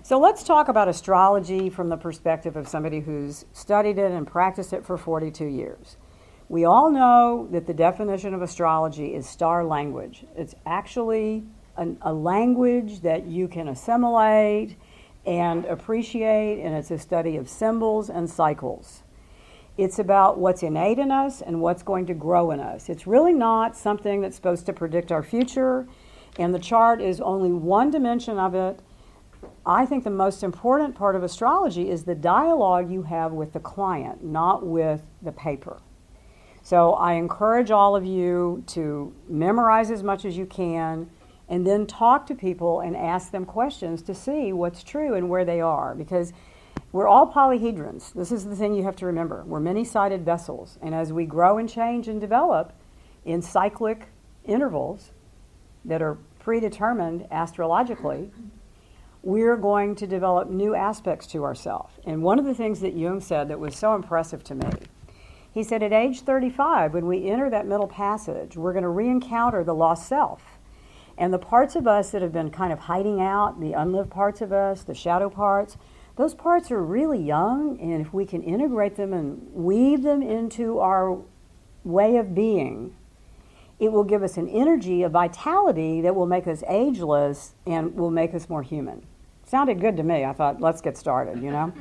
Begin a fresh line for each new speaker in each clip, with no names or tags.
So let's talk about astrology from the perspective of somebody who's studied it and practiced it for 42 years. We all know that the definition of astrology is star language. It's actually a language that you can assimilate and appreciate, and it's a study of symbols and cycles. It's about what's innate in us and what's going to grow in us. It's really not something that's supposed to predict our future, and the chart is only one dimension of it. I think the most important part of astrology is the dialogue you have with the client, not with the paper. So I encourage all of you to memorize as much as you can and then talk to people and ask them questions to see what's true and where they are, because we're all polyhedrons. This is the thing you have to remember. We're many-sided vessels, and as we grow and change and develop in cyclic intervals that are predetermined astrologically, we're going to develop new aspects to ourselves. And one of the things that Jung said that was so impressive to me, he said at age 35, when we enter that middle passage, we're going to re-encounter the lost self. And the parts of us that have been kind of hiding out, the unlived parts of us, the shadow parts, those parts are really young, and if we can integrate them and weave them into our way of being, it will give us an energy, a vitality that will make us ageless and will make us more human. Sounded good to me. I thought, let's get started, you know?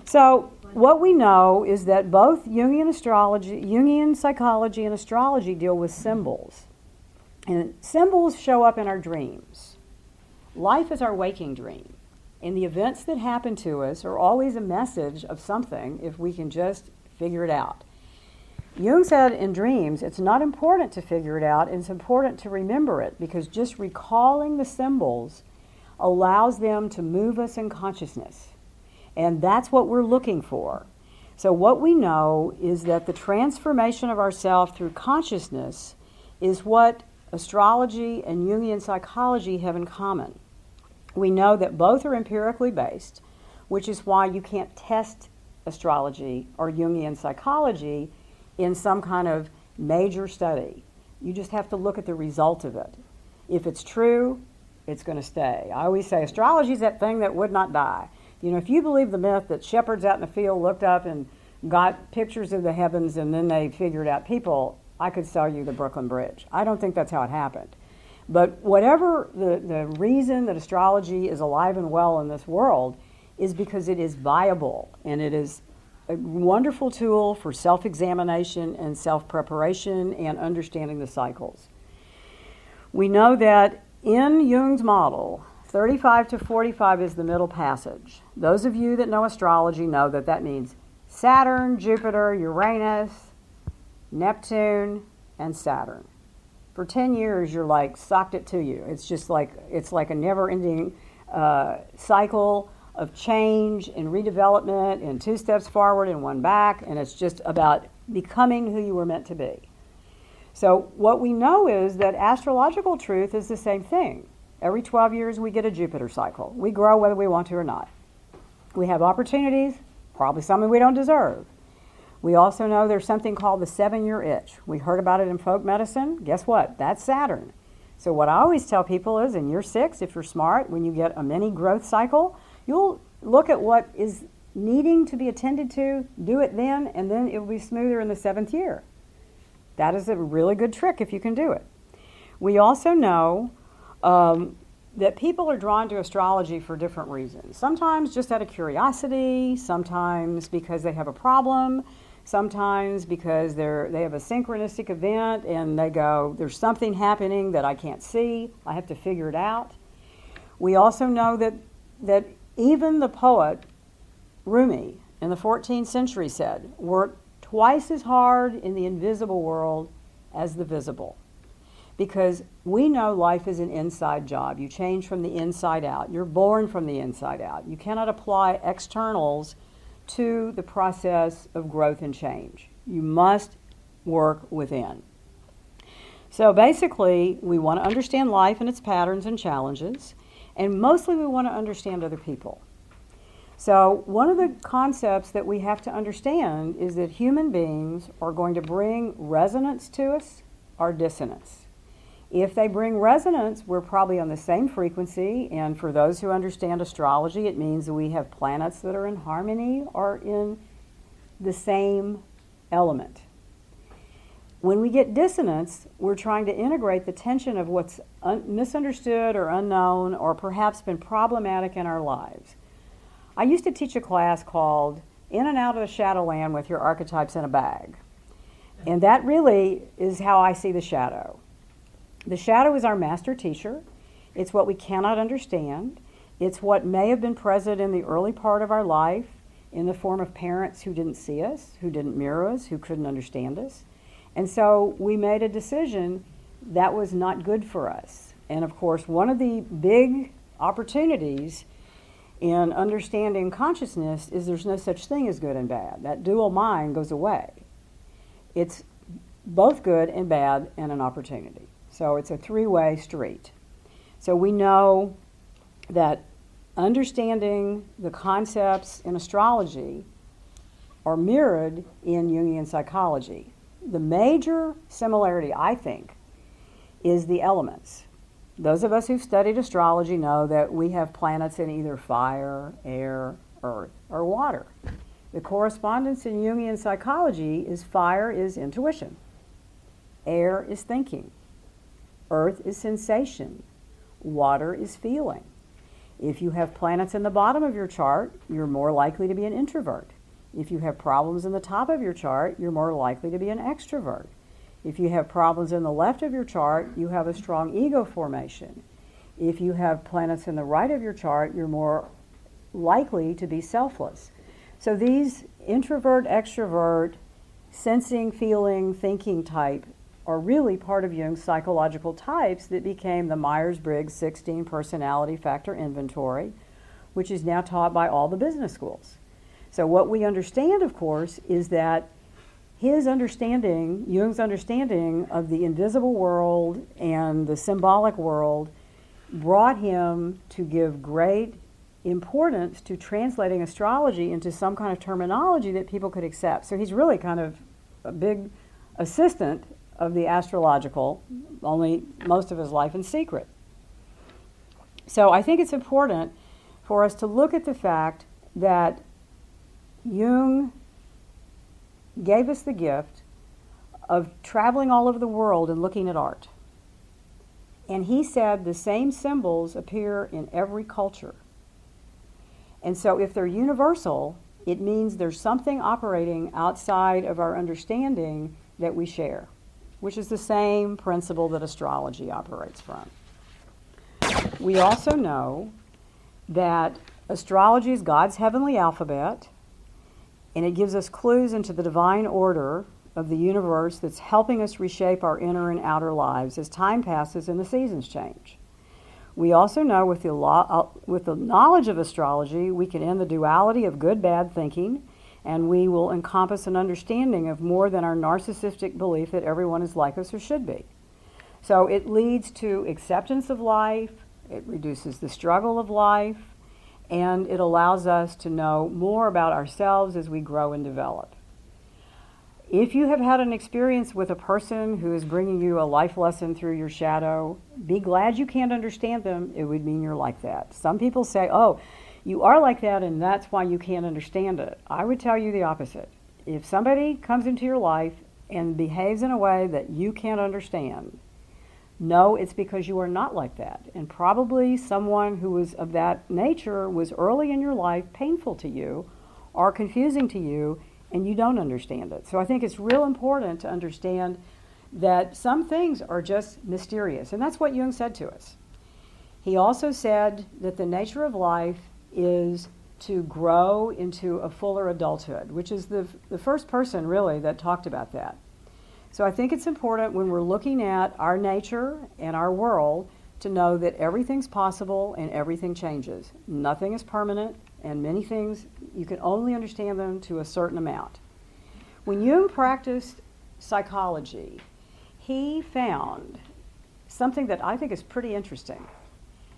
So what we know is that both Jungian astrology, Jungian psychology and astrology deal with symbols. And symbols show up in our dreams. Life is our waking dream. And the events that happen to us are always a message of something if we can just figure it out. Jung said in dreams, it's not important to figure it out, it's important to remember it, because just recalling the symbols allows them to move us in consciousness. And that's what we're looking for. So what we know is that the transformation of ourselves through consciousness is what astrology and Jungian psychology have in common. We know that both are empirically based, which is why you can't test astrology or Jungian psychology in some kind of major study. You just have to look at the result of it. If it's true, it's going to stay. I always say astrology is that thing that would not die. You know, if you believe the myth that shepherds out in the field looked up and got pictures of the heavens and then they figured out people, I could sell you the Brooklyn Bridge. I don't think that's how it happened. But whatever the reason that astrology is alive and well in this world is because it is viable, and it is a wonderful tool for self-examination and self-preparation and understanding the cycles. We know that in Jung's model, 35 to 45 is the middle passage. Those of you that know astrology know that that means Saturn, Jupiter, Uranus, Neptune, and Saturn. For 10 years, you're like, socked it to you. It's just like, it's like a never-ending cycle of change and redevelopment and 2 steps forward and 1 back, and it's just about becoming who you were meant to be. So what we know is that astrological truth is the same thing. Every 12 years, we get a Jupiter cycle. We grow whether we want to or not. We have opportunities, probably something we don't deserve. We also know there's something called the 7-year itch. We heard about it in folk medicine. Guess what? That's Saturn. So what I always tell people is in year 6, if you're smart, when you get a mini growth cycle, you'll look at what is needing to be attended to, do it then, and then it will be smoother in the 7th year. That is a really good trick if you can do it. We also know that people are drawn to astrology for different reasons. Sometimes just out of curiosity, sometimes because they have a problem, sometimes because they have a synchronistic event and they go, there's something happening that I can't see, I have to figure it out. We also know that even the poet Rumi in the 14th century said, work twice as hard in the invisible world as the visible. Because we know life is an inside job. You change from the inside out. You're born from the inside out. You cannot apply externals to the process of growth and change. You must work within. So basically, we want to understand life and its patterns and challenges, and mostly we want to understand other people. So one of the concepts that we have to understand is that human beings are going to bring resonance to us or dissonance. If they bring resonance, we're probably on the same frequency, and for those who understand astrology, it means that we have planets that are in harmony or in the same element. When we get dissonance, we're trying to integrate the tension of what's misunderstood or unknown or perhaps been problematic in our lives. I used to teach a class called In and Out of the Shadowland with Your Archetypes in a Bag. And that really is how I see the shadow. The shadow is our master teacher. It's what we cannot understand. It's what may have been present in the early part of our life in the form of parents who didn't see us, who didn't mirror us, who couldn't understand us. And so we made a decision that was not good for us. And of course, one of the big opportunities in understanding consciousness is there's no such thing as good and bad. That dual mind goes away. It's both good and bad and an opportunity. So it's a three-way street. So we know that understanding the concepts in astrology are mirrored in Jungian psychology. The major similarity, I think, is the elements. Those of us who've studied astrology know that we have planets in either fire, air, earth, or water. The correspondence in Jungian psychology is fire is intuition, air is thinking, earth is sensation, water is feeling. If you have planets in the bottom of your chart, you're more likely to be an introvert. If you have problems in the top of your chart, you're more likely to be an extrovert. If you have problems in the left of your chart, you have a strong ego formation. If you have planets in the right of your chart, you're more likely to be selfless. So these introvert, extrovert, sensing, feeling, thinking type are really part of Jung's psychological types that became the Myers-Briggs 16 personality factor inventory, which is now taught by all the business schools. So what we understand, of course, is that his understanding, Jung's understanding of the invisible world and the symbolic world brought him to give great importance to translating astrology into some kind of terminology that people could accept. So he's really kind of a big assistant of the astrological, only most of his life in secret. So I think it's important for us to look at the fact that Jung gave us the gift of traveling all over the world and looking at art. And he said the same symbols appear in every culture. And so if they're universal, it means there's something operating outside of our understanding that we share, which is the same principle that astrology operates from. We also know that astrology is God's heavenly alphabet, and it gives us clues into the divine order of the universe that's helping us reshape our inner and outer lives as time passes and the seasons change. We also know with the knowledge of astrology, we can end the duality of good-bad thinking, and we will encompass an understanding of more than our narcissistic belief that everyone is like us or should be. So it leads to acceptance of life, it reduces the struggle of life, and it allows us to know more about ourselves as we grow and develop. If you have had an experience with a person who is bringing you a life lesson through your shadow, be glad you can't understand them. It would mean you're like that. Some people say, oh, you are like that and that's why you can't understand it. I would tell you the opposite. If somebody comes into your life and behaves in a way that you can't understand, no, it's because you are not like that. And probably someone who was of that nature was early in your life painful to you or confusing to you, and you don't understand it. So I think it's real important to understand that some things are just mysterious. And that's what Jung said to us. He also said that the nature of life is to grow into a fuller adulthood, which is the first person really that talked about that. So I think it's important when we're looking at our nature and our world to know that everything's possible and everything changes. Nothing is permanent, and many things, you can only understand them to a certain amount. When Jung practiced psychology, he found something that I think is pretty interesting,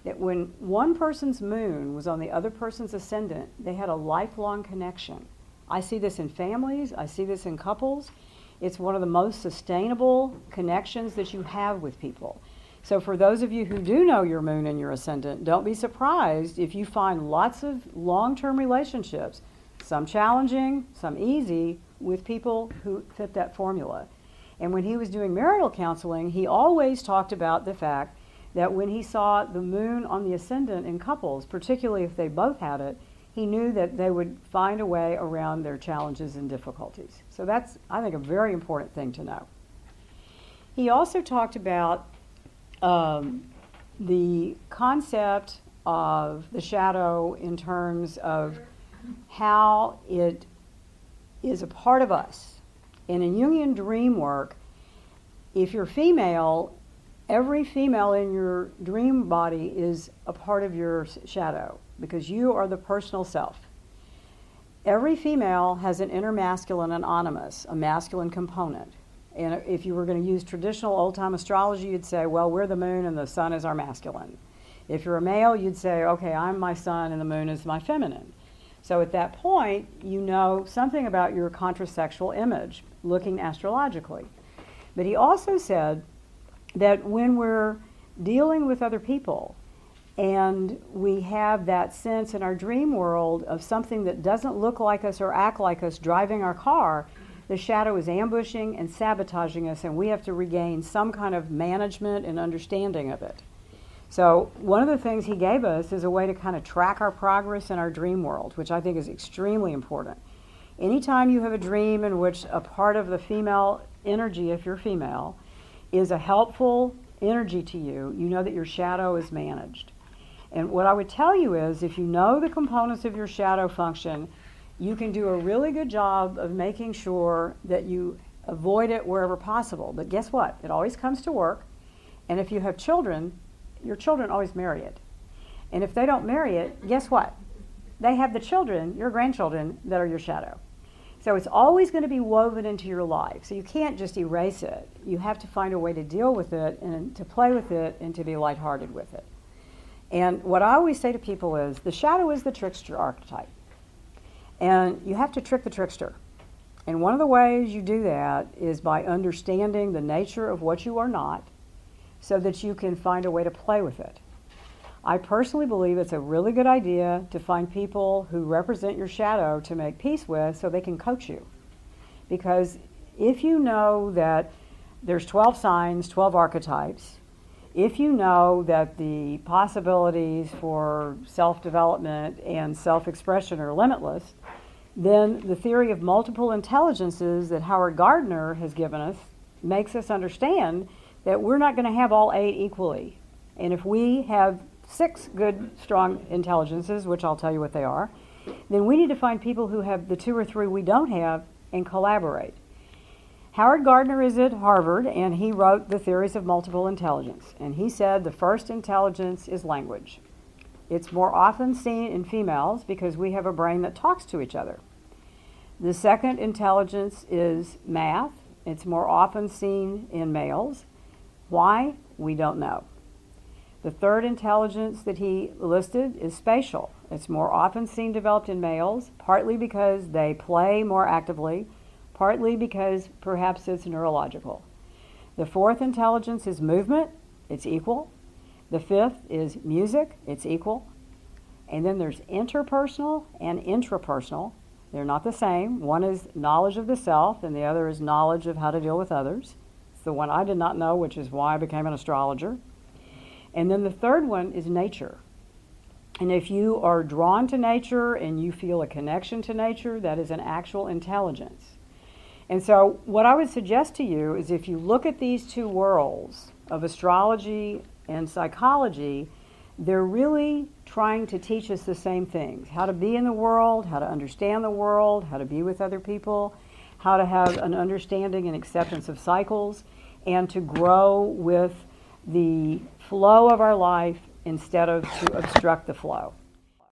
that when one person's moon was on the other person's ascendant, they had a lifelong connection. I see this in families, I see this in couples. It's one of the most sustainable connections that you have with people. So for those of you who do know your moon and your ascendant, don't be surprised if you find lots of long-term relationships, some challenging, some easy, with people who fit that formula. And when he was doing marital counseling, he always talked about the fact that when he saw the moon on the ascendant in couples, particularly if they both had it, he knew that they would find a way around their challenges and difficulties. So that's, I think, a very important thing to know. He also talked about the concept of the shadow in terms of how it is a part of us. And in Jungian dream work, if you're female, every female in your dream body is a part of your shadow because you are the personal self. Every female has an inner masculine and animus, a masculine component. And if you were going to use traditional old-time astrology, you'd say, well, we're the moon and the sun is our masculine. If you're a male, you'd say, okay, I'm my sun and the moon is my feminine. So at that point, you know something about your contrasexual image, looking astrologically. But he also said that when we're dealing with other people and we have that sense in our dream world of something that doesn't look like us or act like us driving our car, the shadow is ambushing and sabotaging us, and we have to regain some kind of management and understanding of it. So one of the things he gave us is a way to kind of track our progress in our dream world, which I think is extremely important. Anytime you have a dream in which a part of the female energy, if you're female, is a helpful energy to you, you know that your shadow is managed. And what I would tell you is, if you know the components of your shadow function, you can do a really good job of making sure that you avoid it wherever possible. But guess what? It always comes to work. And if you have children, your children always marry it. And if they don't marry it, guess what? They have the children, your grandchildren, that are your shadow. So it's always going to be woven into your life. So you can't just erase it. You have to find a way to deal with it and to play with it and to be lighthearted with it. And what I always say to people is, the shadow is the trickster archetype. And you have to trick the trickster. And one of the ways you do that is by understanding the nature of what you are not so that you can find a way to play with it. I personally believe it's a really good idea to find people who represent your shadow to make peace with so they can coach you. Because if you know that there's 12 signs, 12 archetypes, if you know that the possibilities for self-development and self-expression are limitless, then the theory of multiple intelligences that Howard Gardner has given us makes us understand that we're not going to have all 8 equally. And if we have 6 good, strong intelligences, which I'll tell you what they are, then we need to find people who have the 2 or 3 we don't have and collaborate. Howard Gardner is at Harvard, and he wrote the theories of multiple intelligence. And he said the first intelligence is language. It's more often seen in females because we have a brain that talks to each other. The second intelligence is math. It's more often seen in males. Why? We don't know. The third intelligence that he listed is spatial. It's more often seen developed in males, partly because they play more actively, partly because perhaps it's neurological. The fourth intelligence is movement. It's equal. The fifth is music. It's equal. And then there's interpersonal and intrapersonal. They're not the same. One is knowledge of the self, and the other is knowledge of how to deal with others. It's the one I did not know, which is why I became an astrologer. And then the third one is nature. And if you are drawn to nature and you feel a connection to nature, that is an actual intelligence. And so what I would suggest to you is, if you look at these 2 worlds of astrology and psychology, they're really trying to teach us the same things: how to be in the world, how to understand the world, how to be with other people, how to have an understanding and acceptance of cycles, and to grow with the flow of our life instead of to obstruct the flow.